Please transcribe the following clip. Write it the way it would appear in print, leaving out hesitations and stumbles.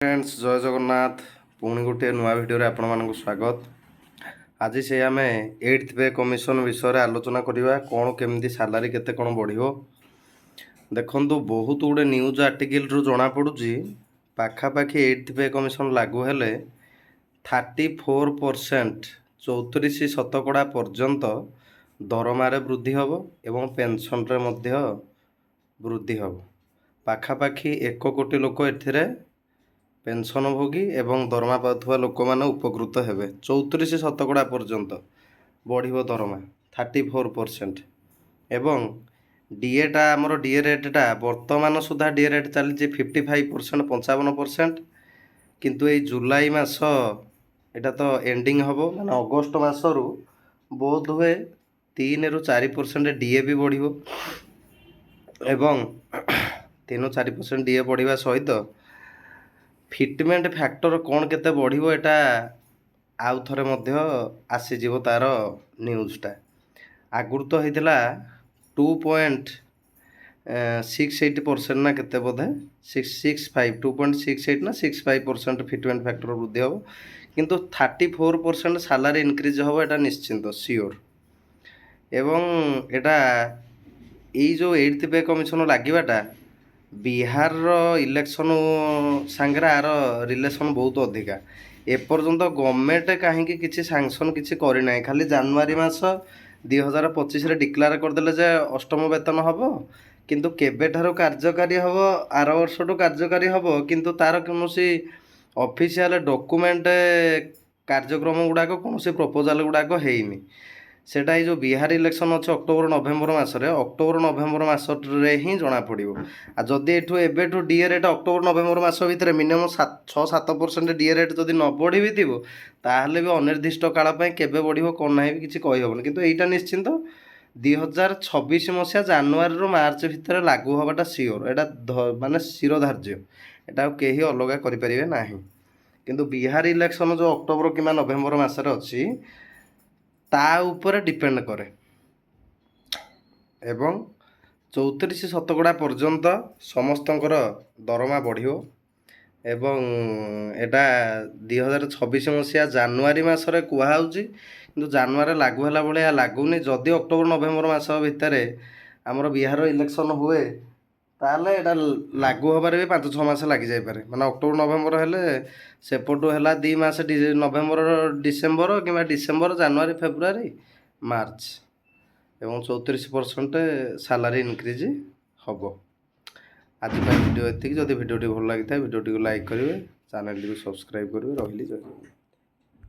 Friends जय जगन्नाथ पुणी गोटे नुआ भिडियो आपण मानक स्वागत। आज से आम 8th पे कमिशन विषय आलोचना करवा कौन केमती सालारी केते कौन बढ़ियो। देखंतु बहुत गुड़े न्यूज आर्टिकल रु जना पड़ुची पाखापाखि 8th पे कमिशन लागू हेले 34% 34% पर्यंत दरमारे वृद्धि हम एवं पेंशन रे मध्य वृद्धि हम। पाखापाखि 1 कोटी लोक एथिरे पेंशन भोगी एवं दरमा पाउथुवा लोक माने उपकृत हेबे। 34% पर्यंत बढ़िबो दरमा 34% एवं डीएटा आमर डीए रेटा वर्तमान सुधा डीए रेट चली 55% 55%। किंतु ये जुलाई मास एटा तो एंडिंग हबो माने अगस्त मासरु बोध हुए 3 रु 4% डीए भी बढ़िबो एवं 3 4% डीए बढ़िबा सहित फिटमेंट फैक्टर कौन केते बढ़िबो एटा आउ थरे मध्य आसीजिवो तार न्यूज़टा। आगुर तो होइतिला 2.68% ना केते बोधे 665 2.68 ना 65% फिटमेंट फैक्टर वृद्धि हो, किंतु 34% सैलरी इंक्रीज हो एटा निश्चिंत सियोर। एवं एटा ये जो 8th पे कमिशन लागिबाटा बिहार इलेक्शन सांगरा आर रिलेशन बहुत अधिका। एपर्यंत गवर्नमेंट कहीं किसी सैंक्शन किसी करना खाली जनवरी मास 2025 रे डिक्लेयर करदेले जे अष्टम वेतन हम, किंतु केबे ठारो कार्यकारी हम आर वर्ष टू कार्यकारी हम, किंतु तार कौनसी ऑफिशियल डॉक्यूमेंट कार्यक्रम गुड़ाक कौन प्रपोजाल गुड़ाक हेनी। सेटा जो बिहार इलेक्शन अच्छे अक्टोबर नवेम्बर मसरे अक्टोबर नवेम्बर मसरे ही जना पड़ो। आ जदि एठू एबेठू डीए रेट अक्टोबर नवेम्बर मस भितर मिनिमम 6-7% डीए रेट जदि न बढ़ी भी थी ताहले भी अनिर्दिष्ट काल केबे बढ़िबो कौन ना भी किसी कहीहबन। किंतु एटा निश्चिंत 2026 मसीहा जनवरी रु मार्च भितर लागू हवाटा सियोर। एटा माने शिरोधार्य, एटा कहीं अलग करें ना। किंतु बिहार इलेक्शन जो अक्टोबर कि नवेम्बर मसरे अच्छी ता ऊपर डिपेंड करे एवं 34% पर्यंत समस्तंकर दरमा बढ़ियो एवं एटा 2026 मसीहा जनवरी मसरे कुहाउची, किंतु जनवरी लागू होला भलिया लागुनी। जदि अक्टोबर नवेम्बर मास भितर आमर बिहार इलेक्शन हुए ताले एटा लागू हबारे भी 5-6 मास लगी जाई पारे। माने अक्टोबर नवेम्बर हेले सेपटू हैला 2 मास नवेम्बर डिसेम्बर कि डिसेम्बर जनवरी फेब्रुआरी मार्च एवं 34% सैलरी इंक्रीज हम। आज वीडियो एति जदि वीडियो भल लगी था वीडियो लाइक करेंगे, चैनल को सब्सक्राइब करेंगे। रही जय।